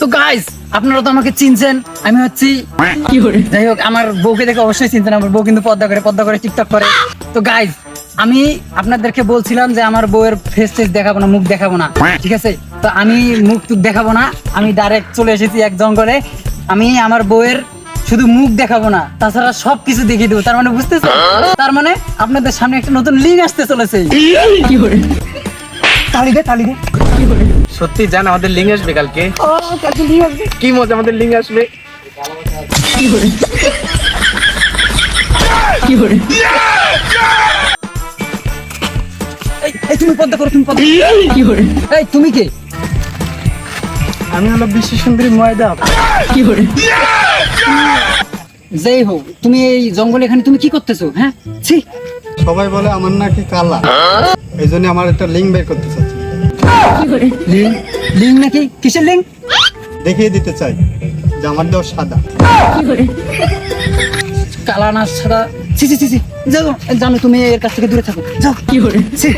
তো গাইস, আপনারা তো আমাকে চিনছেন, আমি হচ্ছি যাই হোক, আমার বউকে দেখে অবশ্যই চিনছেন। আমার বউ কিন্তু পর্দা করে টিকটক করে। তো গাইস, আমি আপনাদেরকে বলছিলাম যে আমার বউয়ের ফেস দেখাবো না, মুখ দেখাবো না, ঠিক আছে? তো আমি মুখ টুক দেখাবো না, আমি ডাইরেক্ট চলে এসেছি এক জঙ্গলে। আমি আমার বউয়ের শুধু মুখ দেখাবো না, তাছাড়া সবকিছু দেখিয়ে দেবো। তার মানে বুঝতেছো? তার মানে আপনাদের সামনে একটা নতুন লিঙ্ক আসতে চলেছে। তালি দে। সত্যি জান আমাদের লিঙ্ক আসবে কালকে? কালকে লিঙ্ক আসবে। কি মজা, আমাদের লিঙ্ক আসবে। এই তুমি পদ্মা করো, তুমি পদ্মা। এই তুমি কে? আমি হলো বিশ্ব সুন্দরী ময়দা। যাই হোক, তুমি এই জঙ্গলে এখানে তুমি কি করতেছো? হ্যাঁ, ছি। সবাই বলে আমার নাকি কালা, এই জন্য আমার একটা লিঙ্ক বের করতে চাচ্ছি। লিঙ্ক নাকি? কিসের লিঙ্ক? দেখিয়ে দিতে চাই যে আমার দেহ সাদা। কালা না সাদা? ছি ছি ছি ছি। যাও, জানো তুমি এর কাছ থেকে দূরে থাকো, যাও। ছি।